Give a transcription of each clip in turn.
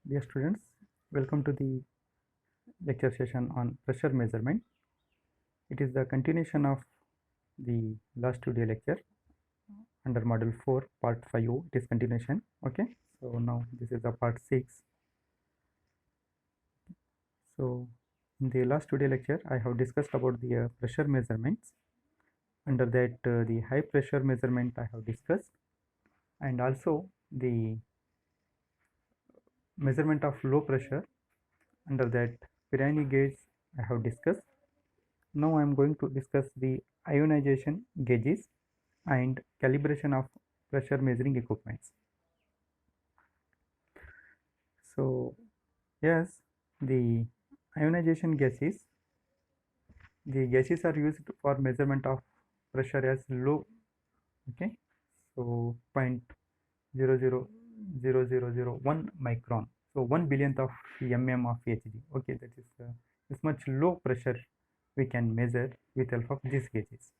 Dear students, welcome to the lecture session on pressure measurement. It is the continuation of the last video lecture under module 4 part 5. It is continuation. Okay, so now this is the part 6. So in the last video lecture I have discussed about the pressure measurements. Under that the high pressure measurement I have discussed, and also the measurement of low pressure. Under that Pirani gauge I have discussed. Now I am going to discuss the ionization gauges and calibration of pressure measuring equipments. So yes, the ionization gases, the gases are used for measurement of pressure as low. Okay, so 0.00001 micron, so 1 billionth of mm of Hg. Okay, that is this much low pressure we can measure with help of these gauges.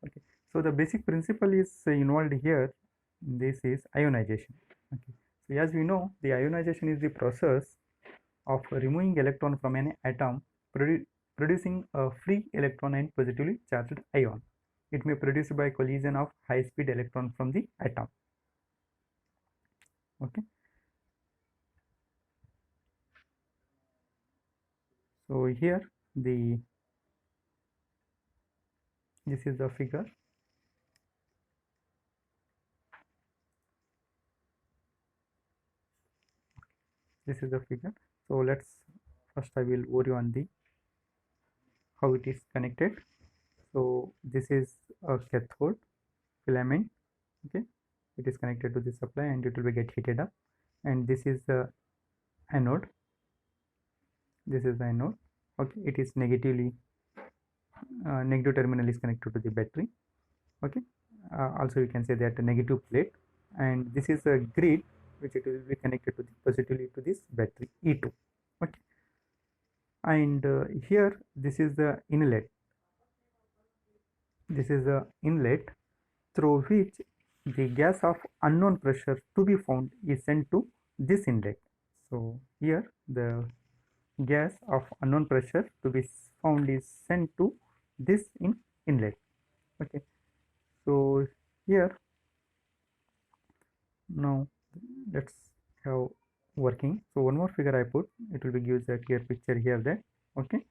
Okay, so the basic principle is involved here. This is ionization. Okay, so as we know, the ionization is the process of removing electron from an atom, producing a free electron and positively charged ion. It may produce by collision of high speed electron from the atom. Okay, so here this is the figure. This is the figure. So let's first I will orient on the how it is connected. So this is a cathode filament. Okay, it is connected to the supply and it will get heated up, and this is the anode. This is the anode. Okay, it is negative terminal is connected to the battery. Okay, also you can say that a negative plate, and this is a grid which it will be connected to the positively to this battery E2. Okay, and here this is the inlet. This is the inlet through which the gas of unknown pressure to be found is sent to this inlet. So here the gas of unknown pressure to be found is sent to this inlet. Okay, so here now let's have working. So one more figure I put, it will be gives a clear picture here that. Okay,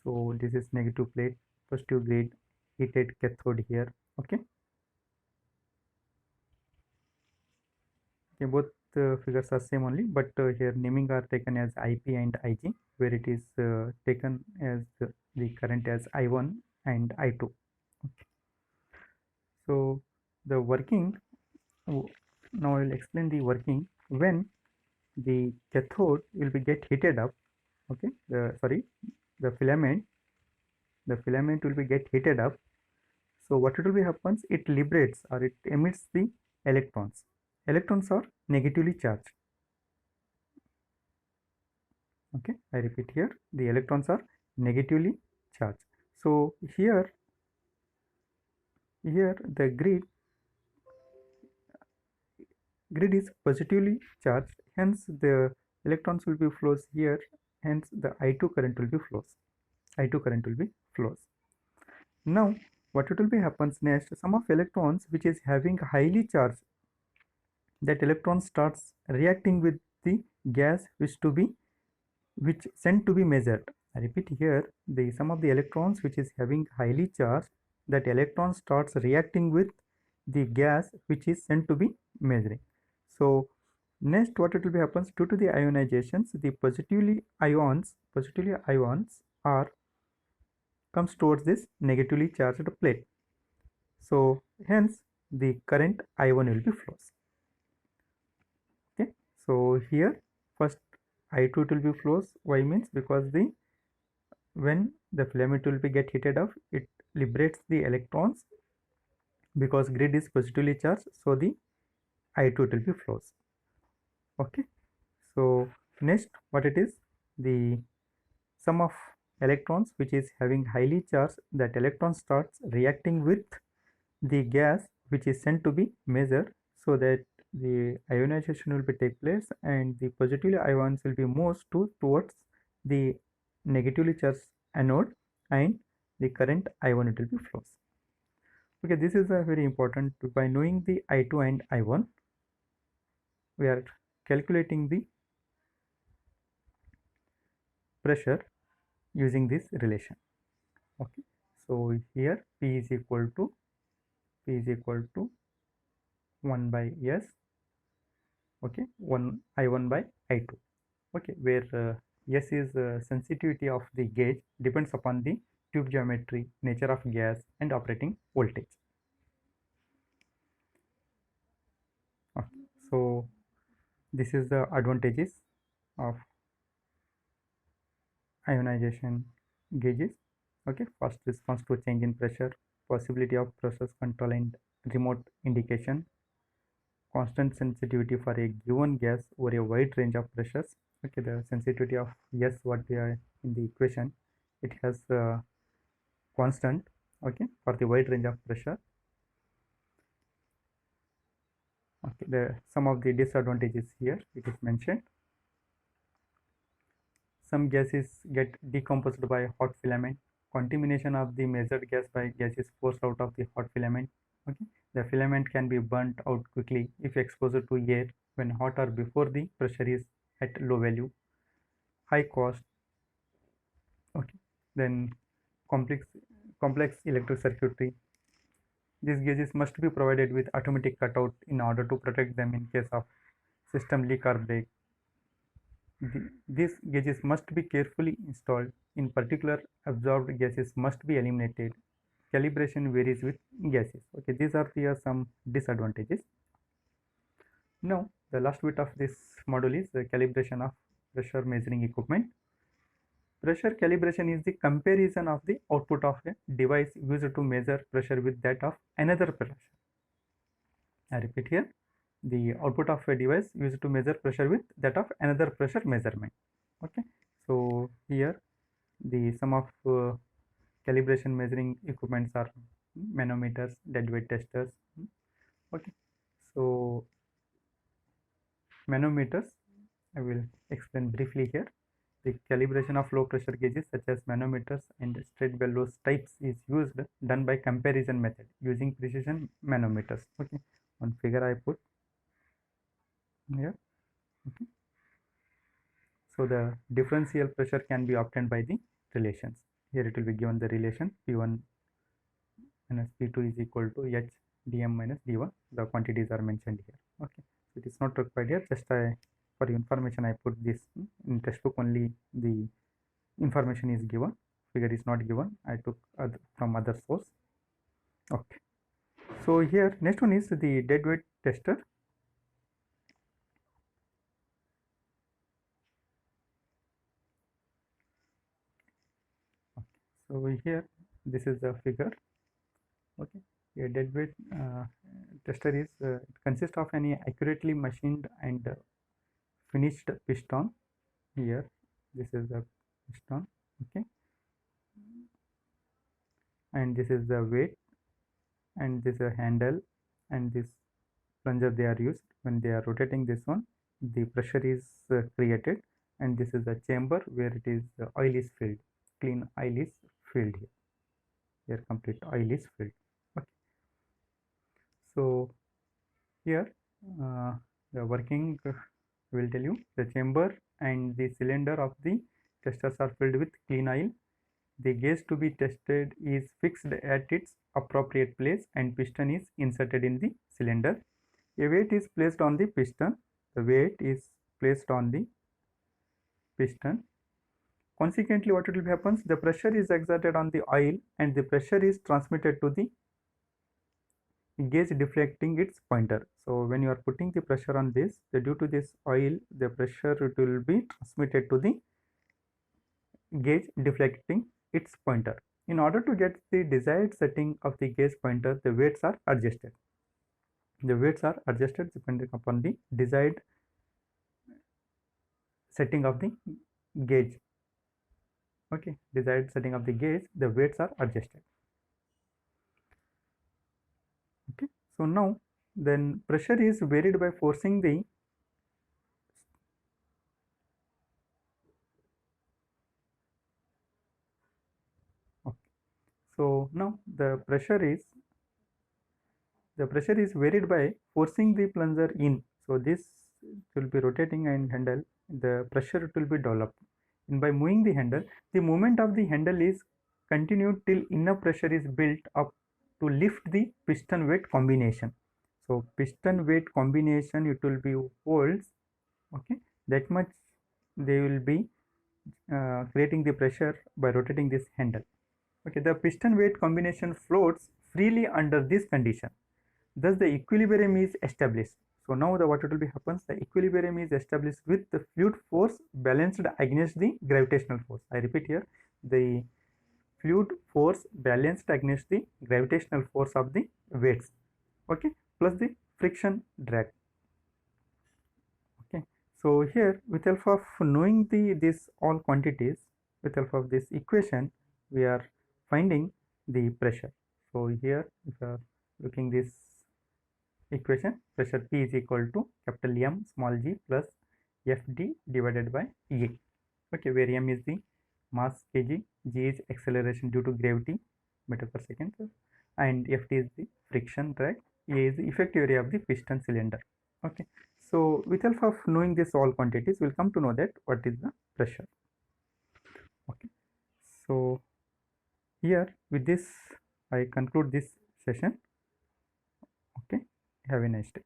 so this is negative plate, positive grid, heated cathode here. Okay, okay, both figures are same only, but here naming are taken as IP and IG, where it is taken as the current as I1 and I2. Okay, so the working, now I will explain the working when the cathode will be get heated up. Okay, the filament will be get heated up. So what it will be happens, it liberates or it emits the electrons. Electrons are negatively charged. Okay, I repeat here, the electrons are negatively charged. So here the grid is positively charged, hence the electrons will be flows here, hence the I2 current will be flows. Now what it will be happens next, some of electrons which is having highly charged, that electron starts reacting with the gas which sent to be measured. I repeat here, the some of the electrons which is having highly charged, that electron starts reacting with the gas which is sent to be measuring. So next what it will be happens, due to the ionizations, the positively ions are comes towards this negatively charged plate. So hence the current I1 will be flows. Okay, so here first I2 will be flows. Why means, because when the filament will be get heated up, it liberates the electrons, because grid is positively charged, so the I2 will be flows. Okay, so next what it is, the sum of electrons which is having highly charged, that electron starts reacting with the gas which is sent to be measured, so that the ionization will be take place, and the positively ions will be moved towards the negatively charged anode, and the current I1 it will be flows. Okay, this is a very important. By knowing the I2 and I1, we are calculating the pressure using this relation. Okay, so here P is equal to 1 by S. Okay, 1 I1 by I2. Okay, where S is sensitivity of the gauge depends upon the tube geometry, nature of gas, and operating voltage. Okay, so this is the advantages of ionization gauges. Okay, fast response to change in pressure, possibility of process control and remote indication, constant sensitivity for a given gas over a wide range of pressures. Okay, the sensitivity of S, what we are in the equation, it has constant, okay, for the wide range of pressure. Okay, some of the disadvantages here it is mentioned. Some gases get decomposed by hot filament. Contamination of the measured gas by gas is forced out of the hot filament. Okay, the filament can be burnt out quickly if exposed to air when hot or before the pressure is at low value. High cost. Okay, then complex electric circuitry. These gauges must be provided with automatic cutout in order to protect them in case of system leak or break. These gauges must be carefully installed. In particular, absorbed gases must be eliminated. Calibration varies with gases. Okay, these are the some disadvantages. Now, the last bit of this module is the calibration of pressure measuring equipment. Pressure calibration is the comparison of the output of a device used to measure pressure with that of another pressure. I repeat here, the output of a device used to measure pressure with that of another pressure measurement. Okay, so here the sum of calibration measuring equipments are manometers, deadweight testers. Okay, so manometers I will explain briefly here. The calibration of low pressure gauges such as manometers and straight bellows types is done by comparison method using precision manometers. Okay, one figure I put here. Okay, so the differential pressure can be obtained by the relations. Here it will be given the relation P1 minus P2 is equal to H dm minus d1. The quantities are mentioned here. Okay, so it is not required here, just for information I put this. In textbook only the information is given, figure is not given. I took from other source. Okay, so here next one is the deadweight tester. Okay, so here this is the figure. Okay, a deadweight tester is it consists of any accurately machined and finished piston. Here this is the piston. Okay, and this is the weight, and this is a handle, and this plunger they are used. When they are rotating this one, the pressure is created, and this is the chamber where it is oil is filled, clean oil is filled here complete oil is filled. Okay, so here the working will tell you the chamber and the cylinder of the testers are filled with clean oil. The gauge to be tested is fixed at its appropriate place and piston is inserted in the cylinder. A weight is placed on the piston. The weight is placed on the piston. Consequently, what will happen? The pressure is exerted on the oil and the pressure is transmitted to the gauge deflecting its pointer. So when you are putting the pressure on this, due to this oil, the pressure it will be transmitted to the gauge deflecting its pointer. In order to get the desired setting of the gauge pointer, the weights are adjusted. The weights are adjusted depending upon the desired setting of the gauge. Okay, desired setting of the gauge, the weights are adjusted. Okay, so now then pressure is varied by forcing the okay. So now the pressure is varied by forcing the plunger in. So this will be rotating and handle, the pressure it will be developed. And by moving the handle, the movement of the handle is continued till enough pressure is built up to lift the piston weight combination. So piston weight combination it will be holds, okay, that much they will be creating the pressure by rotating this handle. Okay, the piston weight combination floats freely under this condition. Thus, the equilibrium is established. So now the what it will be happens, the equilibrium is established with the fluid force balanced against the gravitational force. I repeat here, the fluid force balanced against the gravitational force of the weights, okay, plus the friction drag. Okay, so here with help of knowing this all quantities, with help of this equation, we are finding the pressure. So here if you are looking this equation, pressure P is equal to capital M small g plus Fd divided by A. Okay, where M is the mass kg, g is acceleration due to gravity meter per second, and Ft is the friction drag, A is the effective area of the piston cylinder. Okay, so with help of knowing this all quantities, we'll come to know that what is the pressure. Okay, so here with this I conclude this session. Okay, have a nice day.